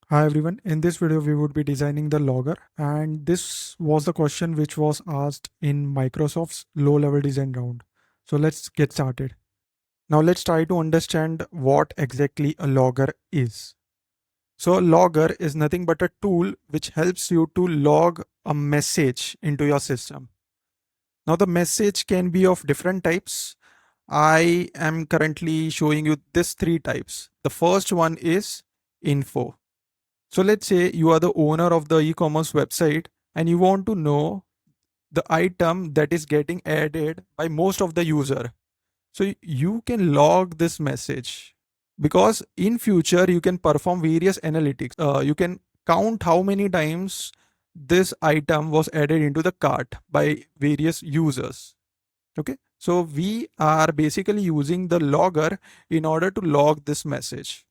Hi everyone, in this video we would be designing the logger, and this was the question which was asked in Microsoft's low level design round. So let's get started. Now let's try to understand what exactly a logger is. So a logger is nothing but a tool which helps you to log a message into your system. Now the message can be of different types. I am currently showing you these three types. The first one is info. So let's say you are the owner of the e-commerce website and you want to know the item that is getting added by most of the user. So you can log this message because in future you can perform various analytics. You can count how many times this item was added into the cart by various users. Okay. So we are basically using the logger in order to log this message.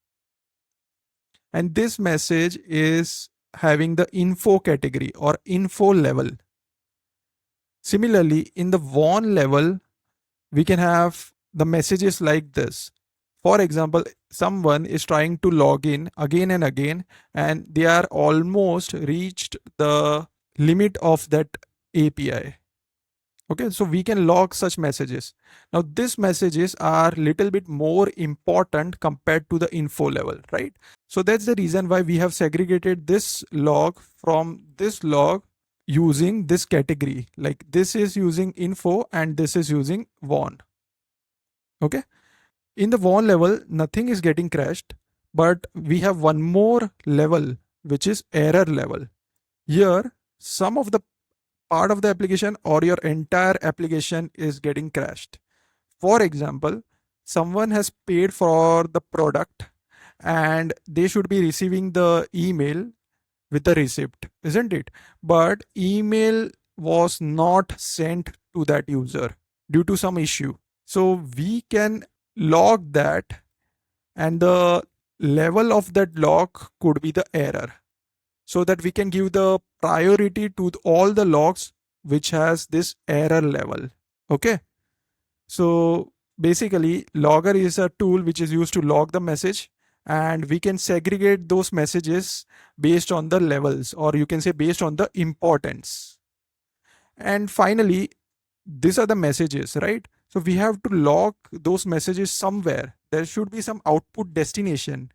And this message is having the info category or info level. Similarly, in the warn level, we can have the messages like this. For example, someone is trying to log in again and again, and they are almost reached the limit of that API. Okay, so we can log such messages. Now these messages are little bit more important compared to the info level, right? So that's the reason why we have segregated this log from this log using this category. Like this is using info and this is using warn. Okay, in the warn level nothing is getting crashed, but we have one more level which is error level. Here some of the part of the application or your entire application is getting crashed. For example, someone has paid for the product and they should be receiving the email with the receipt, isn't it? But email was not sent to that user due to some issue. So we can log that, and the level of that log could be the error, so that we can give the priority to all the logs which has this error level. Okay, so basically logger is a tool which is used to log the message, and we can segregate those messages based on the levels, or you can say based on the importance. And finally, these are the messages, right? So we have to log those messages somewhere. There should be some output destination.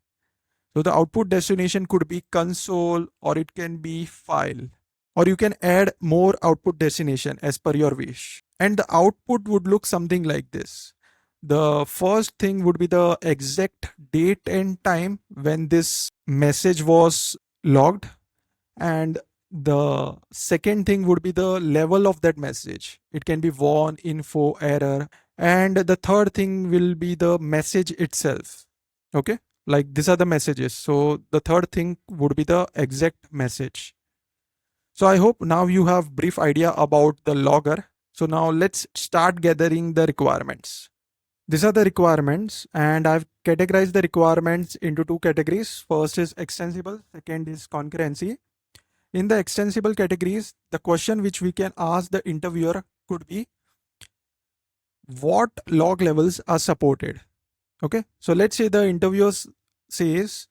So the output destination could be console, or it can be file, or you can add more output destination as per your wish. And the output would look something like this. The first thing would be the exact date and time when this message was logged, and the second thing would be the level of that message. It can be warn, info, error, and the third thing will be the message itself. Okay, like these are the messages, so the third thing would be the exact message. So I hope now you have brief idea about the logger. So now let's start gathering the requirements. These are the requirements, and I've categorized the requirements into two categories. First is extensible, second is concurrency. In the extensible categories, the question which we can ask the interviewer could be, what log levels are supported? Okay, so let's say the interviewer says,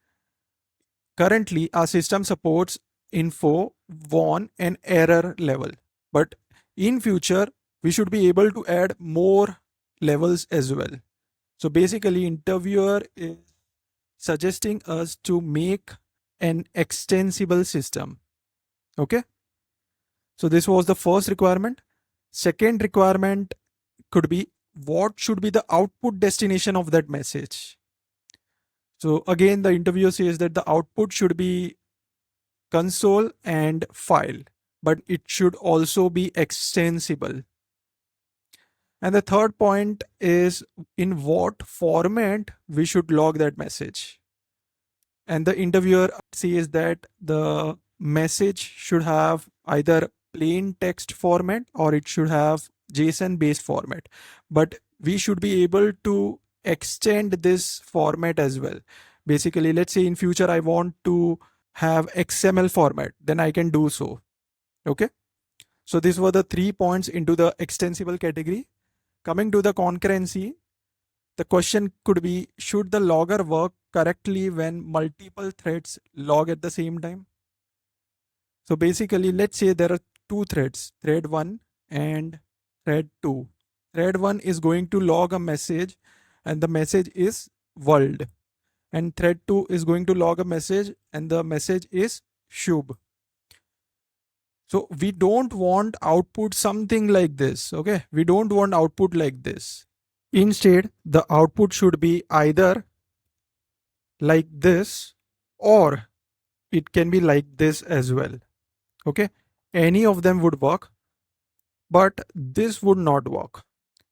currently our system supports info, warn, and error level, but in future we should be able to add more levels as well. So basically interviewer is suggesting us to make an extensible system. Okay, so this was the first requirement. Second requirement could be, what should be the output destination of that message? So again, the interviewer says that the output should be console and file, but it should also be extensible. And the third point is, in what format we should log that message. And the interviewer says that the message should have either plain text format or it should have JSON based format. But we should be able to extend this format as well. Basically, let's say in future I want to have XML format, then I can do so. Okay. So these were the 3 points into the extensible category. Coming to the concurrency, The question could be, should the logger work correctly when multiple threads log at the same time? So basically, let's say there are two threads, thread 1 and thread 2. Thread 1 is going to log a message and the message is world. And thread 2 is going to log a message and the message is Shubh. So we don't want output something like this. Okay. We don't want output like this. Instead, the output should be either like this or it can be like this as well. Okay. Any of them would work, but this would not work.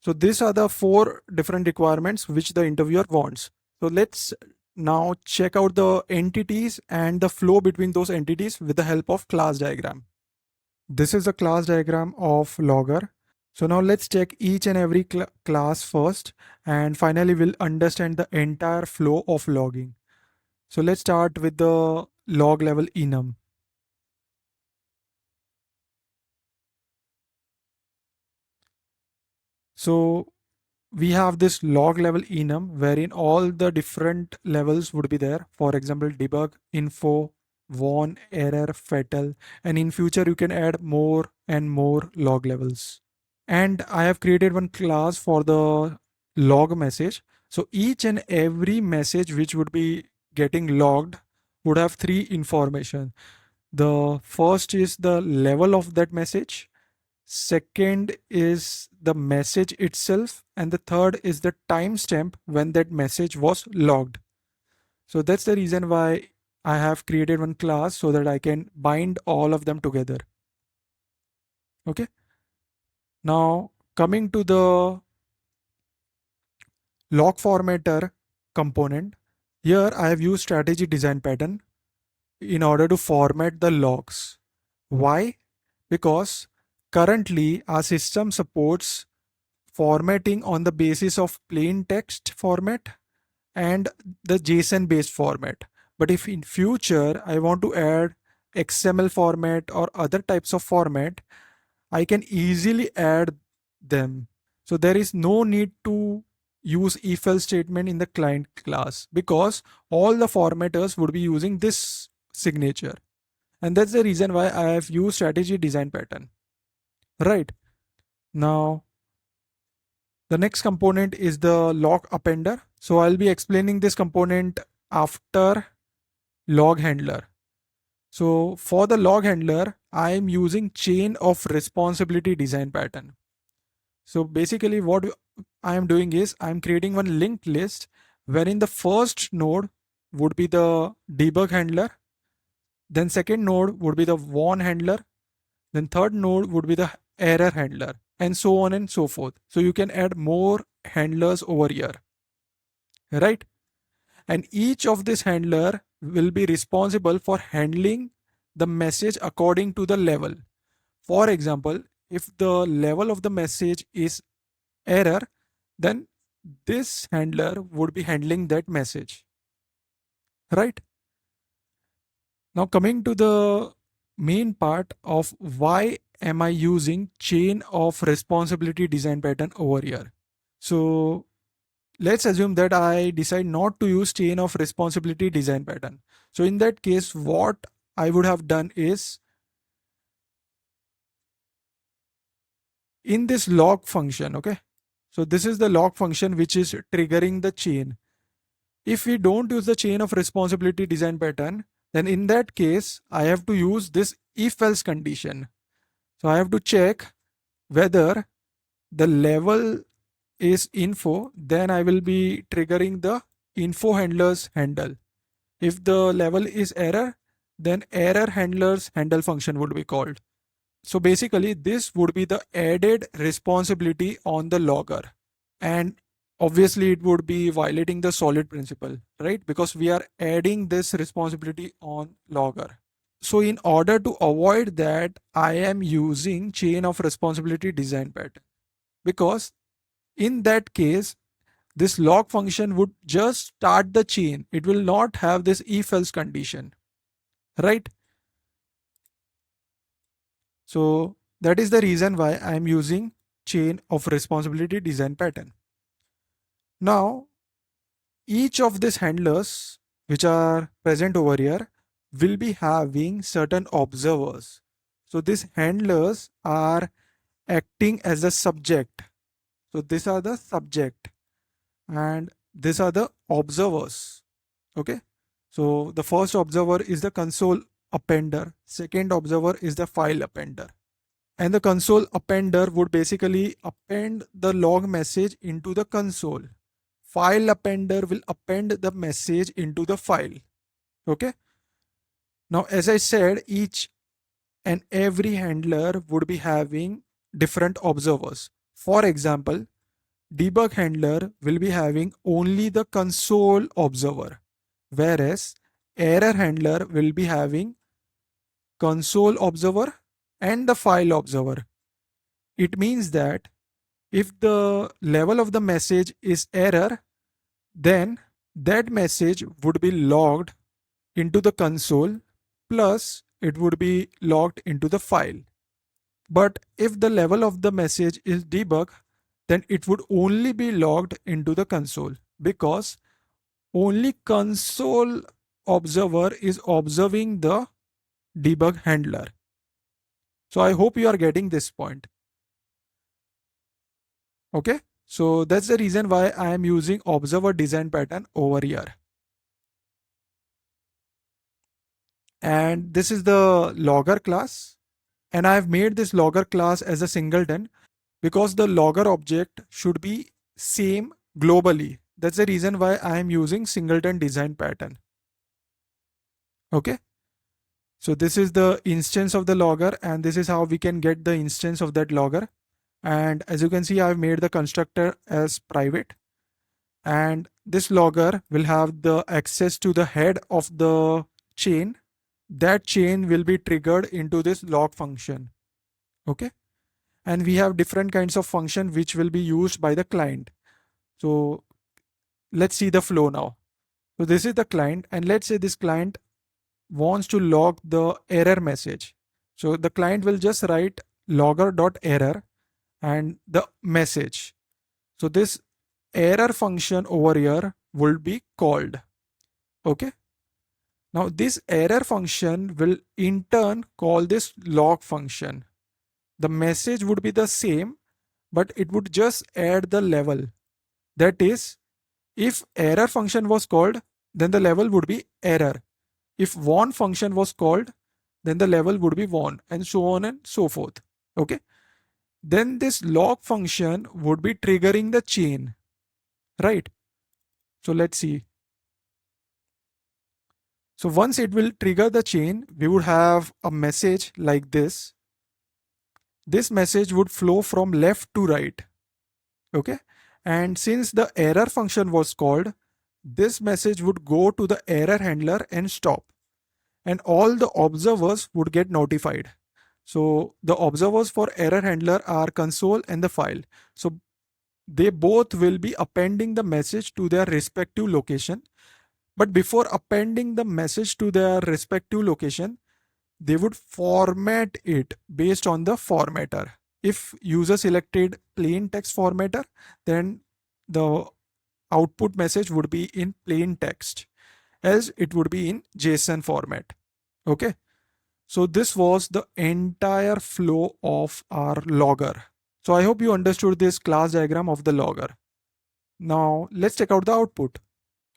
So these are the four different requirements which the interviewer wants. So let's now check out the entities and the flow between those entities with the help of class diagram. This is the class diagram of Logger. So now let's check each and every class first, and finally we'll understand the entire flow of logging. So let's start with the log level enum. So we have this log level enum wherein all the different levels would be there. For example, debug, info, warn, error, fatal, and in future you can add more and more log levels. And I have created one class for the log message. So each and every message which would be getting logged would have three information. The first is the level of that message. Second is the message itself. And the third is the timestamp when that message was logged. So that's the reason why I have created one class so that I can bind all of them together. Okay. Now coming to the log formatter component. Here I have used strategy design pattern in order to format the logs. Why? Because currently our system supports formatting on the basis of plain text format and the JSON based format. But if in future I want to add XML format or other types of format, I can easily add them. So there is no need to use if-else statement in the client class because all the formatters would be using this signature. And that's the reason why I have used strategy design pattern. Right. Now, the next component is the log appender. So I'll be explaining this component after log handler. So for the log handler, I am using chain of responsibility design pattern. So basically what I am doing is I'm creating one linked list wherein the first node would be the debug handler, then second node would be the warn handler, then third node would be the error handler, and so on and so forth. So you can add more handlers over here, right? And each of this handler will be responsible for handling the message according to the level. For example, if the level of the message is error, then this handler would be handling that message, right? Now coming to the main part of why am I using chain of responsibility design pattern over here. So let's assume that I decide not to use chain of responsibility design pattern. So in that case, what I would have done is in this log function, okay? So this is the log function which is triggering the chain. If we don't use the chain of responsibility design pattern, then in that case, I have to use this if else condition. So I have to check whether the level is info, then I will be triggering the info handlers handle. If the level is error, then error handlers handle function would be called. So basically this would be the added responsibility on the logger. And obviously it would be violating the solid principle, right? Because we are adding this responsibility on logger. So in order to avoid that, I am using chain of responsibility design pattern, because in that case, this log function would just start the chain. It will not have this if else condition, right? So that is the reason why I am using chain of responsibility design pattern. Now, each of these handlers which are present over here will be having certain observers. So these handlers are acting as a subject. So these are the subject and these are the observers. Okay. So the first observer is the console appender. Second observer is the file appender. And the console appender would basically append the log message into the console. File appender will append the message into the file. Okay. Now, as I said, each and every handler would be having different observers. For example, debug handler will be having only the console observer, whereas error handler will be having console observer and the file observer. It means that if the level of the message is error, then that message would be logged into the console plus it would be logged into the file. But if the level of the message is debug, then it would only be logged into the console because only console observer is observing the debug handler. So I hope you are getting this point. Okay. So that's the reason why I am using observer design pattern over here. And this is the logger class. And I have made this logger class as a singleton because the logger object should be same globally. That's the reason why I am using singleton design pattern. Okay. So this is the instance of the logger and this is how we can get the instance of that logger. And as you can see, I've made the constructor as private. And this logger will have the access to the head of the chain. That chain will be triggered into this log function. Okay. And we have different kinds of function which will be used by the client. So let's see the flow now. So this is the client and let's say this client wants to log the error message. So the client will just write logger.error and the message. So this error function over here will be called. Okay. Now this error function will in turn call this log function. The message would be the same, but it would just add the level. That is, if error function was called, then the level would be error. If warn function was called, then the level would be warn, and so on and so forth. Okay. Then this log function would be triggering the chain, right? So let's see. So once it will trigger the chain, we would have a message like this. This message would flow from left to right. Okay. And since the error function was called, this message would go to the error handler and stop. And all the observers would get notified. So the observers for error handler are console and the file. So they both will be appending the message to their respective location. But before appending the message to their respective location, they would format it based on the formatter. If user selected plain text formatter, then the output message would be in plain text, else it would be in JSON format. Okay. So this was the entire flow of our logger. So I hope you understood this class diagram of the logger. Now let's check out the output.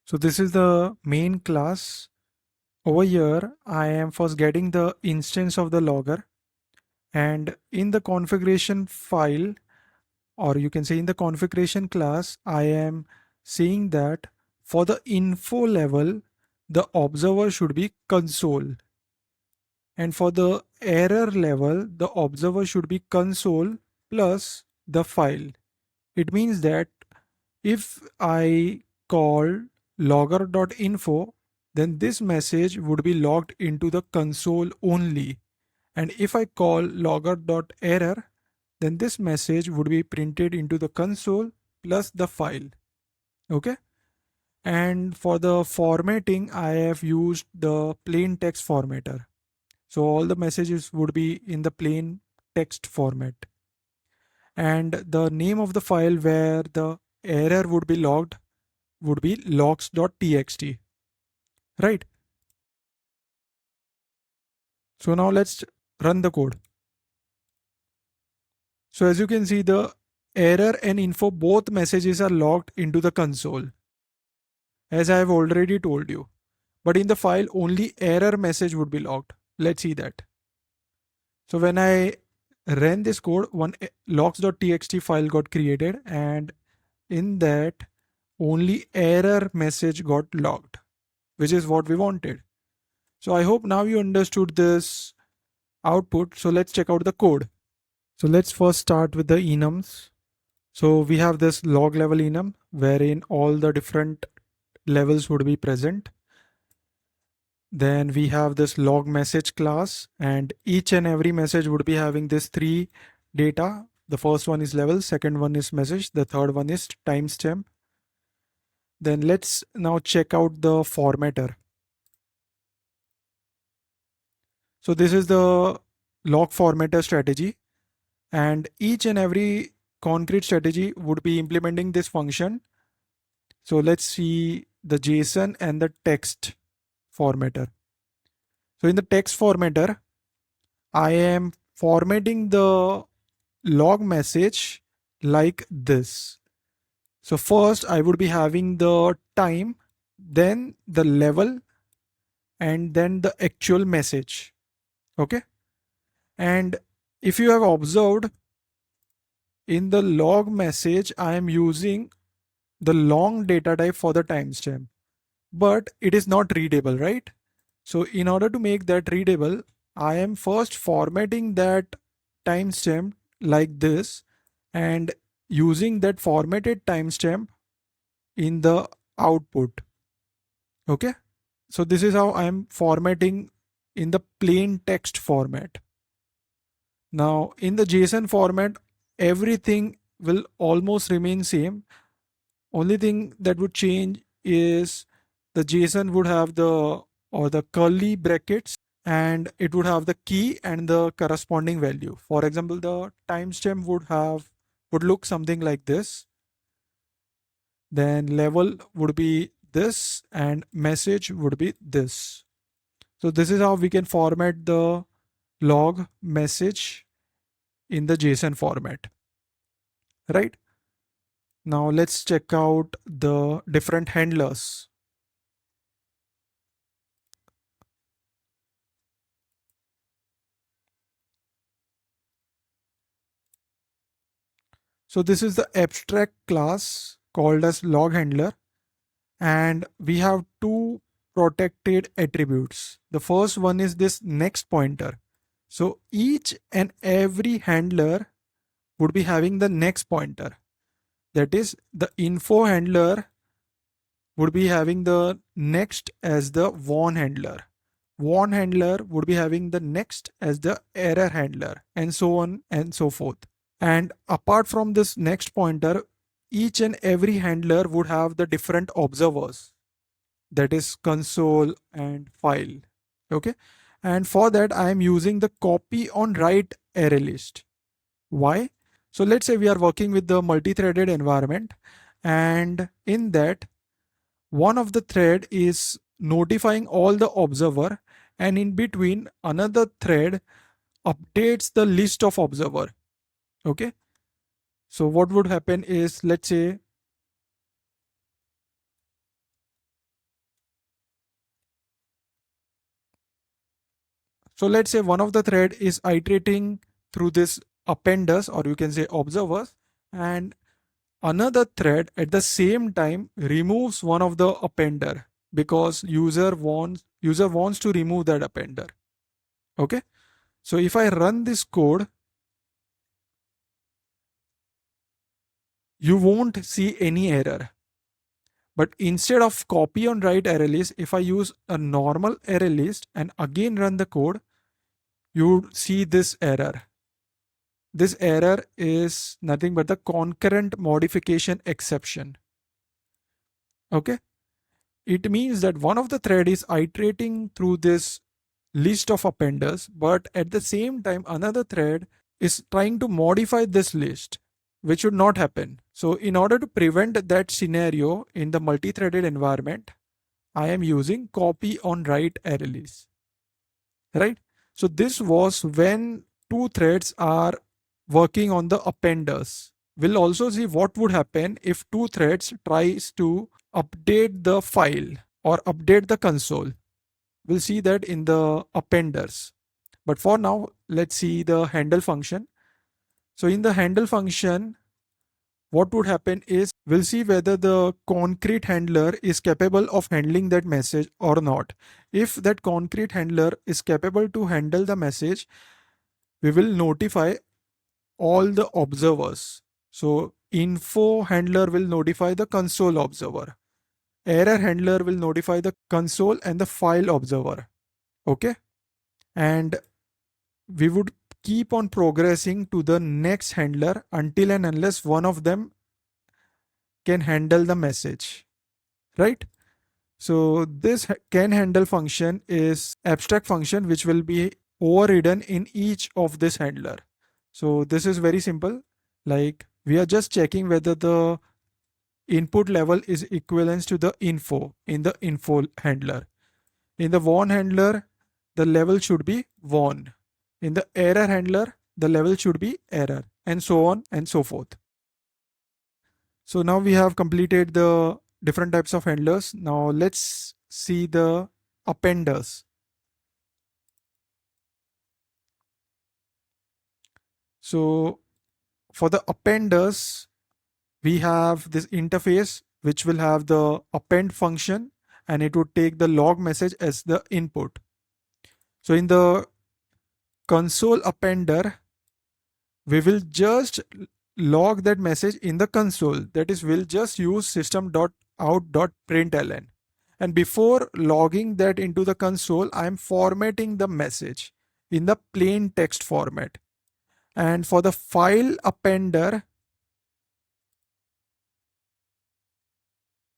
So this is the main class. Over here, I am first getting the instance of the logger, and in the configuration file, or you can say in the configuration class, I am saying that for the info level, the observer should be console. And for the error level, the observer should be console plus the file. It means that if I call logger.info, then this message would be logged into the console only. And if I call logger.error, then this message would be printed into the console plus the file. Okay. And for the formatting, I have used the plain text formatter. So all the messages would be in the plain text format. And the name of the file where the error would be logged would be logs.txt, right? So now let's run the code. So as you can see, the error and info, both messages are logged into the console, as I have already told you. But in the file, only error message would be logged. Let's see that. So when I ran this code, one logs.txt file got created, and in that only error message got logged, which is what we wanted. So I hope now you understood this output. So let's check out the code. So let's first start with the enums. So we have this log level enum wherein all the different levels would be present. Then we have this log message class, and each and every message would be having this 3 data. The first one is level, second one is message, the third one is timestamp. Then let's now check out the formatter. So this is the log formatter strategy, and each and every concrete strategy would be implementing this function. So let's see the JSON and the text formatter. So in the text formatter, I am formatting the log message like this. So first I would be having the time, then the level, and then the actual message. Okay. And if you have observed, in the log message, I am using the long data type for the timestamp, but it is not readable, right? So in order to make that readable, I am first formatting that timestamp like this and using that formatted timestamp in the output. Okay. So this is how I am formatting in the plain text format. Now in the JSON format, everything will almost remain same. Only thing that would change is the JSON would have the curly brackets, and it would have the key and the corresponding value. For example, the timestamp would look something like this. Then level would be this and message would be this. So this is how we can format the log message in the JSON format, right? Now let's check out the different handlers. So this is the abstract class called as log handler, and we have two protected attributes. The first one is this next pointer. So each and every handler would be having the next pointer. That is, the info handler would be having the next as the warn handler. Warn handler would be having the next as the error handler, and so on and so forth. And apart from this next pointer, each and every handler would have the different observers, that is console and file. Okay. And for that, I am using the copy on write array list. Why? So let's say we are working with the multi-threaded environment, and in that, one of the thread is notifying all the observer, and in between another thread updates the list of observer. Okay. So what would happen is, let's say one of the thread is iterating through this appenders, or you can say observers, and another thread at the same time removes one of the appender because user wants to remove that appender. Okay. So if I run this code, you won't see any error. But instead of copy on write array list, if I use a normal array list and again run the code, you see this error. This error is nothing but the concurrent modification exception. Okay. It means that one of the thread is iterating through this list of appenders, but at the same time, another thread is trying to modify this list. which should not happen. So in order to prevent that scenario in the multi-threaded environment, I am using copy on write release, right? So this was when two threads are working on the appenders. We'll also see what would happen if two threads tries to update the file or update the console. We'll see that in the appenders. But for now, let's see the handle function. So in the handle function, what would happen is we'll see whether the concrete handler is capable of handling that message or not. If that concrete handler is capable to handle the message, we will notify all the observers. So info handler will notify the console observer. Error handler will notify the console and the file observer. Okay. And we would keep on progressing to the next handler until and unless one of them can handle the message, right? So this can handle function is abstract function which will be overridden in each of this handler. So this is very simple. Like we are just checking whether the input level is equivalent to the info in the info handler. In the warn handler, the level should be warn. In the error handler, the level should be error, and so on and so forth. So now we have completed the different types of handlers. Now let's see the appenders. So for the appenders, we have this interface which will have the append function, and it would take the log message as the input. So in the console appender, we will just log that message in the console. That is, we'll just use system.out.println. And before logging that into the console, I'm formatting the message in the plain text format. And for the file appender,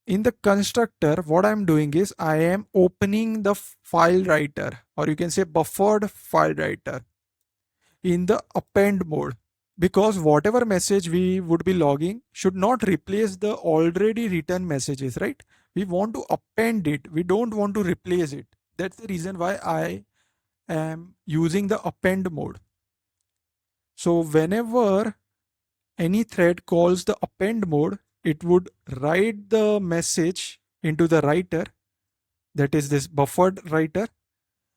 in the constructor, what I'm doing is I am opening the file writer, or you can say buffered file writer, in the append mode, because whatever message we would be logging should not replace the already written messages, right? We want to append it. We don't want to replace it. That's the reason why I am using the append mode. So whenever any thread calls the append mode, it would write the message into the writer, that is this buffered writer,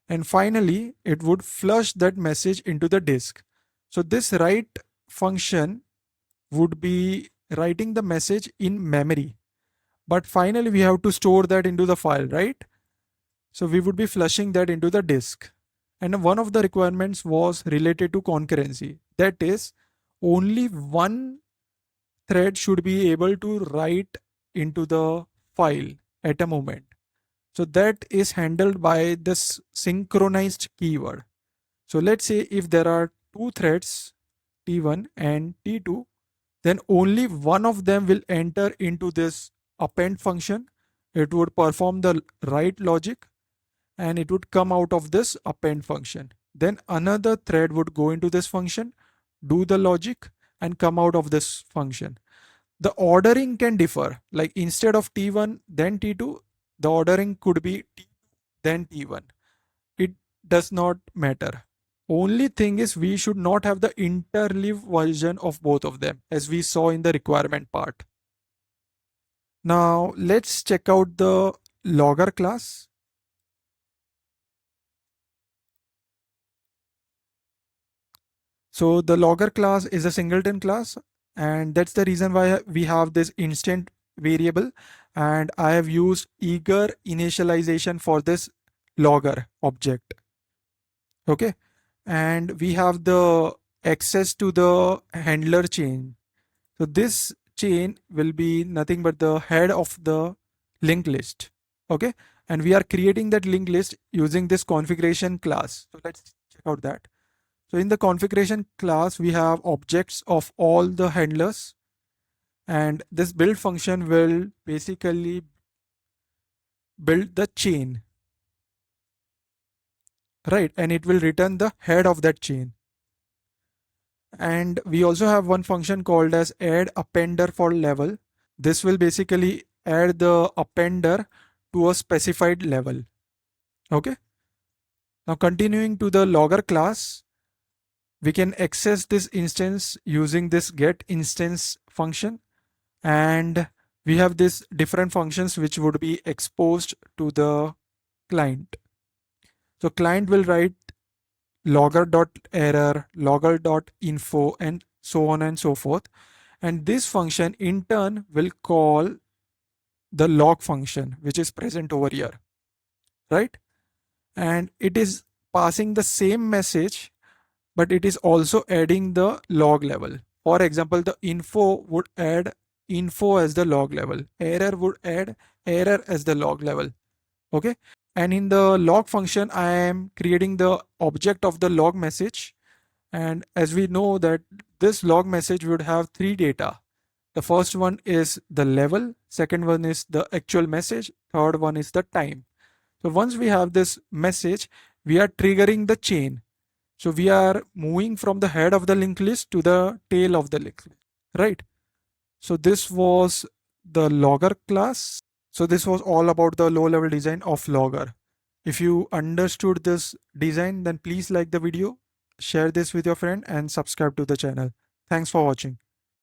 and finally it would flush that message into the disk. So this write function would be writing the message in memory, but finally we have to store that into the file, right? So we would be flushing that into the disk. And one of the requirements was related to concurrency, that is, only one thread should be able to write into the file at a moment. So that is handled by this synchronized keyword. So let's say if there are two threads, T1 and T2, then only one of them will enter into this append function. It would perform the write logic and it would come out of this append function. Then another thread would go into this function, do the logic, and come out of this function. The ordering can differ. Like instead of T1 then T2, the ordering could be T2 then T1. It does not matter. Only thing is we should not have the interleave version of both of them, as we saw in the requirement part. Now let's check out the logger class. So the logger class is a singleton class, and that's the reason why we have this instant variable, and I have used eager initialization for this logger object. Okay, and we have the access to the handler chain. So this chain will be nothing but the head of the linked list. Okay, and we are creating that linked list using this configuration class. So let's check out that. So in the configuration class, we have objects of all the handlers, and this build function will basically build the chain, right? And it will return the head of that chain. And we also have one function called as add appender for level. This will basically add the appender to a specified level. Okay. Now continuing to the logger class, we can access this instance using this get instance function, and we have this different functions which would be exposed to the client. So client will write logger.error, logger.info, and so on and so forth. And this function in turn will call the log function which is present over here, right? And it is passing the same message, but it is also adding the log level. For example, the info would add info as the log level, error would add error as the log level. Okay. And in the log function, I am creating the object of the log message. And as we know that this log message would have three data. The first one is the level, second one is the actual message, third one is the time. So once we have this message, we are triggering the chain. So we are moving from the head of the linked list to the tail of the linked list, right? So this was the logger class. So this was all about the low level design of logger. If you understood this design, then please like the video, share this with your friend and subscribe to the channel. Thanks for watching.